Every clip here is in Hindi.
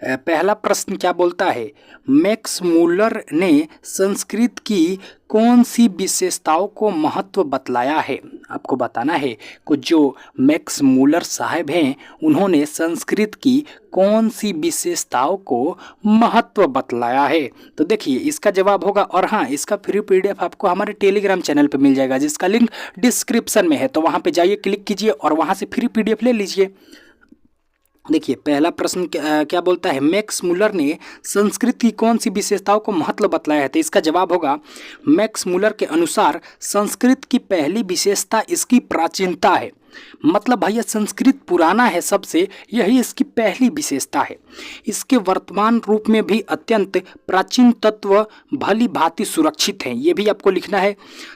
पहला प्रश्न क्या बोलता है, मैक्स मूलर ने संस्कृत की कौन सी विशेषताओं को महत्व बतलाया है। आपको बताना है कुछ जो मैक्स मूलर साहब हैं उन्होंने संस्कृत की कौन सी विशेषताओं को महत्व बतलाया है। तो देखिए इसका जवाब होगा, और हाँ इसका फ्री पीडीएफ आपको हमारे टेलीग्राम चैनल पे मिल जाएगा जिसका लिंक डिस्क्रिप्शन में है, तो वहाँ पे जाइए, क्लिक कीजिए और वहाँ से फ्री पीडीएफ ले लीजिए। देखिए पहला प्रश्न क्या बोलता है, मैक्स मूलर ने संस्कृत की कौन सी विशेषताओं को महत्व बतलाया है। तो इसका जवाब होगा, मैक्स मूलर के अनुसार संस्कृत की पहली विशेषता इसकी प्राचीनता है। मतलब भैया संस्कृत पुराना है सबसे, यही इसकी पहली विशेषता है। इसके वर्तमान रूप में भी अत्यंत प्राचीन तत्व भली भांति सुरक्षित हैं, ये भी आपको लिखना है।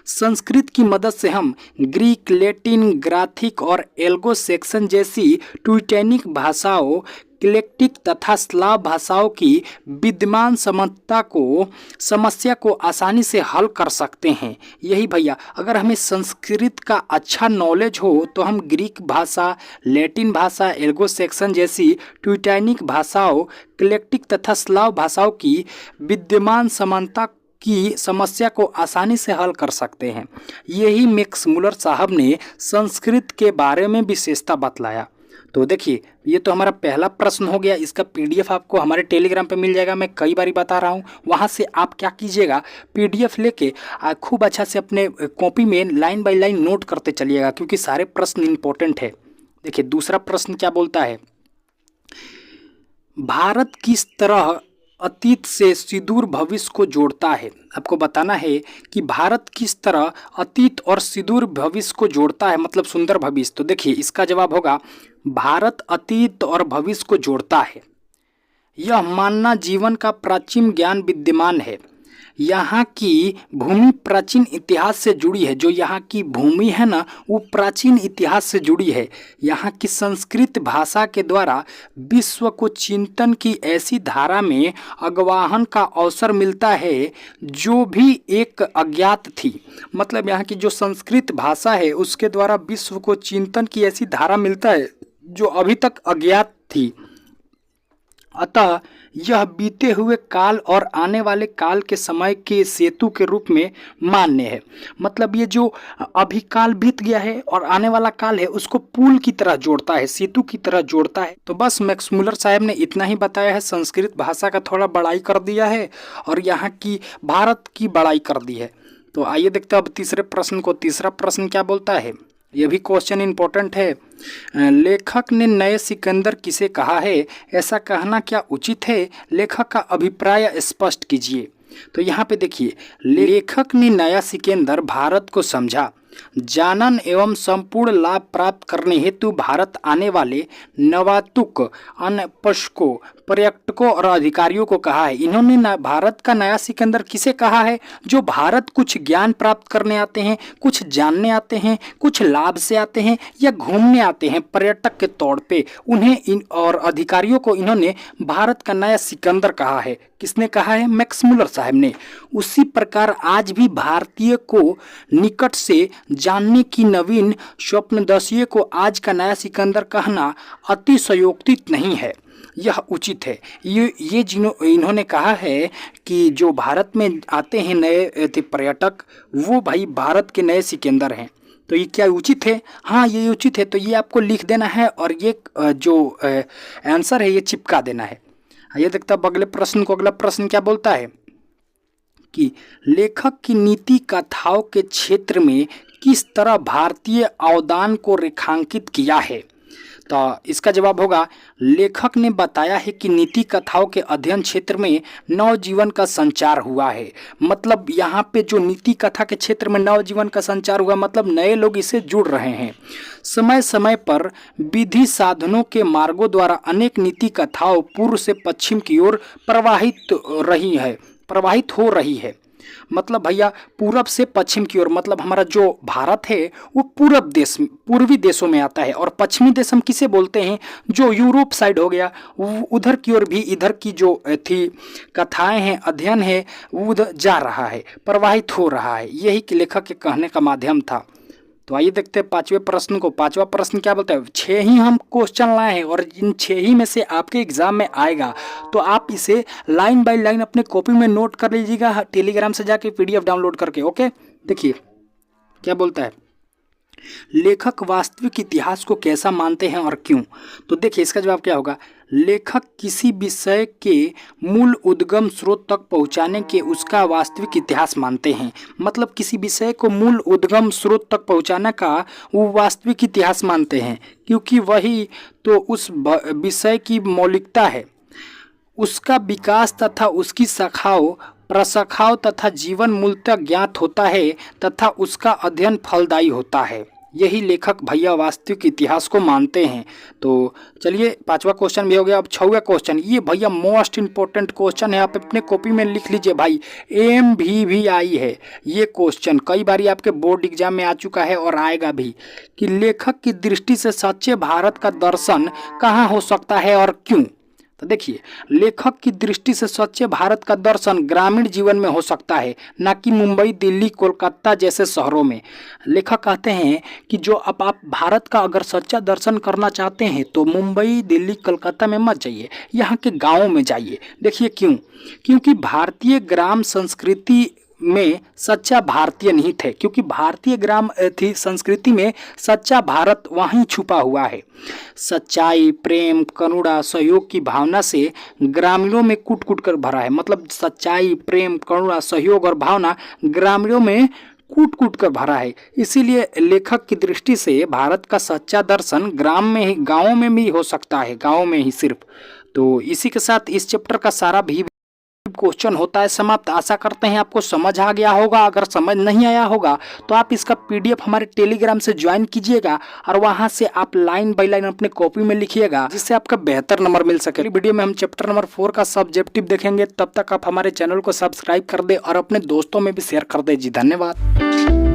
संस्कृत की मदद से हम ग्रीक, लैटिन, ग्राथिक और एल्गो सेक्सन जैसी ट्यूटेनिक भाषाओं, क्लेक्टिक तथा स्लाव भाषाओं की विद्यमान समस्या को आसानी से हल कर सकते हैं। यही भैया, अगर हमें संस्कृत का अच्छा नॉलेज हो तो हम ग्रीक भाषा, लैटिन भाषा, एल्गो सेक्सन जैसी ट्यूटेनिक भाषाओं, क्लेक्टिक तथा स्लाव भाषाओं की विद्यमान समानता की समस्या को आसानी से हल कर सकते हैं। यही मैक्स मूलर साहब ने संस्कृत के बारे में विशेषता बतलाया। तो देखिए ये तो हमारा पहला प्रश्न हो गया। इसका पीडीएफ आपको हमारे टेलीग्राम पे मिल जाएगा, मैं कई बारी बता रहा हूँ। वहाँ से आप क्या कीजिएगा, पीडीएफ लेके खूब अच्छा से अपने कॉपी में लाइन बाय लाइन नोट करते चलिएगा, क्योंकि सारे प्रश्न इंपॉर्टेंट है। देखिए दूसरा प्रश्न क्या बोलता है, भारत किस तरह अतीत से सुदूर भविष्य को जोड़ता है। आपको बताना है कि भारत किस तरह अतीत और सुदूर भविष्य को जोड़ता है, मतलब सुंदर भविष्य। तो देखिए इसका जवाब होगा, भारत अतीत और भविष्य को जोड़ता है। यह मानना जीवन का प्राचीन ज्ञान विद्यमान है। यहाँ की भूमि प्राचीन इतिहास से जुड़ी है। जो यहाँ की भूमि है ना, वो प्राचीन इतिहास से जुड़ी है। यहाँ की संस्कृत भाषा के द्वारा विश्व को चिंतन की ऐसी धारा में अगवाहन का अवसर मिलता है जो भी एक अज्ञात थी। मतलब यहाँ की जो संस्कृत भाषा है उसके द्वारा विश्व को चिंतन की ऐसी धारा मिलता है जो अभी तक अज्ञात थी। अतः यह बीते हुए काल और आने वाले काल के समय के सेतु के रूप में मान्य है। मतलब ये जो अभी काल बीत गया है और आने वाला काल है उसको पुल की तरह जोड़ता है, सेतु की तरह जोड़ता है। तो बस मैक्स मूलर साहब ने इतना ही बताया है। संस्कृत भाषा का थोड़ा बड़ाई कर दिया है और यहाँ की भारत की बड़ाई कर दी है। तो आइए देखते हैं अब तीसरे प्रश्न को। तीसरा प्रश्न क्या बोलता है, यह भी क्वेश्चन इंपॉर्टेंट है। लेखक ने नए सिकंदर किसे कहा है, ऐसा कहना क्या उचित है, लेखक का अभिप्राय स्पष्ट कीजिए। तो यहाँ पे देखिए, लेखक ने नया सिकंदर भारत को समझा, जानन एवं संपूर्ण लाभ प्राप्त करने हेतु भारत आने वाले नवातुक अनपशकों, पर्यटकों और अधिकारियों को कहा है। इन्होंने भारत का नया सिकंदर किसे कहा है, जो भारत कुछ ज्ञान प्राप्त करने आते हैं, कुछ जानने आते हैं, कुछ लाभ से आते हैं या घूमने आते हैं पर्यटक के तौर पे, उन्हें और अधिकारियों को इन्होंने भारत का नया सिकंदर कहा है। किसने कहा है, मैक्स मूलर साहब ने। उसी प्रकार आज भी भारतीय को निकट से जानने की नवीन स्वप्नदर्शी को आज का नया सिकंदर कहना अतिशयोक्ति नहीं है, यह उचित है। ये इन्होंने कहा है कि जो भारत में आते हैं नए पर्यटक, वो भाई भारत के नए सिकंदर हैं। तो ये क्या उचित है? हाँ ये उचित है। तो ये आपको लिख देना है और ये जो आंसर है ये चिपका देना है। ये देखता हूँ अगले प्रश्न को। अगला प्रश्न क्या बोलता है कि लेखक की नीति कथाओं के क्षेत्र में किस तरह भारतीय अवदान को रेखांकित किया है। तो इसका जवाब होगा, लेखक ने बताया है कि नीति कथाओं के अध्ययन क्षेत्र में नवजीवन का संचार हुआ है। मतलब यहाँ पे जो नीति कथा के क्षेत्र में नवजीवन का संचार हुआ, मतलब नए लोग इससे जुड़ रहे हैं। समय समय पर विधि साधनों के मार्गों द्वारा अनेक नीति कथाओं पूर्व से पश्चिम की ओर प्रवाहित हो रही है। मतलब भैया पूरब से पश्चिम की ओर, मतलब हमारा जो भारत है वो पूर्वी देशों में आता है, और पश्चिमी देश हम किसे बोलते हैं, जो यूरोप साइड हो गया, उधर की ओर भी इधर की जो थी कथाएं हैं, अध्ययन है, वो उधर जा रहा है, प्रवाहित हो रहा है। यही लेखक के कहने का माध्यम था। तो आइए देखते हैं पांचवें प्रश्न को। पांचवा प्रश्न क्या बोलता है, 6 ही हम क्वेश्चन लाए हैं और इन 6 ही में से आपके एग्जाम में आएगा, तो आप इसे लाइन बाय लाइन अपने कॉपी में नोट कर लीजिएगा, टेलीग्राम से जाके PDF डाउनलोड करके। ओके, देखिए क्या बोलता है, लेखक वास्तविक इतिहास को कैसा मानते हैं और क्यों। तो देखिए इसका जवाब क्या होगा, लेखक किसी विषय के मूल उद्गम स्रोत तक पहुंचाने के उसका वास्तविक इतिहास मानते हैं। मतलब किसी विषय को मूल उद्गम स्रोत तक पहुंचाने का वो वास्तविक इतिहास मानते हैं, क्योंकि वही तो उस विषय की मौलिकता है। उसका विकास तथा उसकी शाखाओं प्रशाखाओं तथा जीवन मूलतः ज्ञात होता है तथा उसका अध्ययन फलदायी होता है। यही लेखक भैया वास्तविक इतिहास को मानते हैं। तो चलिए पांचवा क्वेश्चन भी हो गया। अब छठवां क्वेश्चन, ये भैया मोस्ट इंपॉर्टेंट क्वेश्चन है, आप अपने कॉपी में लिख लीजिए भाई, MVVI है ये क्वेश्चन, कई बार आपके बोर्ड एग्जाम में आ चुका है और आएगा भी, कि लेखक की दृष्टि से सच्चे भारत का दर्शन कहाँ हो सकता है और क्यों। तो देखिए, लेखक की दृष्टि से सच्चे भारत का दर्शन ग्रामीण जीवन में हो सकता है, ना कि मुंबई, दिल्ली, कोलकाता जैसे शहरों में। लेखक कहते हैं कि जो अब आप भारत का अगर सच्चा दर्शन करना चाहते हैं तो मुंबई, दिल्ली, कोलकाता में मत जाइए, यहाँ के गाँवों में जाइए। देखिए क्यों, क्योंकि भारतीय ग्राम संस्कृति में सच्चा भारतीय निहित है, क्योंकि भारतीय ग्राम थी संस्कृति में सच्चा भारत वहीं छुपा हुआ है। सच्चाई, प्रेम, करुणा, सहयोग की भावना से ग्रामीणों में कूट कूट कर भरा है। मतलब सच्चाई, प्रेम, करुणा, सहयोग और भावना ग्रामीणों में कूट कूट कर भरा है। इसीलिए लेखक की दृष्टि से भारत का सच्चा दर्शन ग्राम में ही, गाँव में भी हो सकता है, गाँव में ही सिर्फ। तो इसी के साथ इस चैप्टर का सारा भी क्वेश्चन होता है समाप्त। आशा करते हैं आपको समझ आ गया होगा। अगर समझ नहीं आया होगा तो आप इसका PDF हमारे टेलीग्राम से ज्वाइन कीजिएगा और वहां से आप लाइन बाय लाइन अपने कॉपी में लिखिएगा, जिससे आपका बेहतर नंबर मिल सके। वीडियो में हम चैप्टर नंबर 4 का सब्जेक्टिव देखेंगे। तब तक आप हमारे चैनल को सब्सक्राइब कर दे और अपने दोस्तों में भी शेयर कर दे जी। धन्यवाद।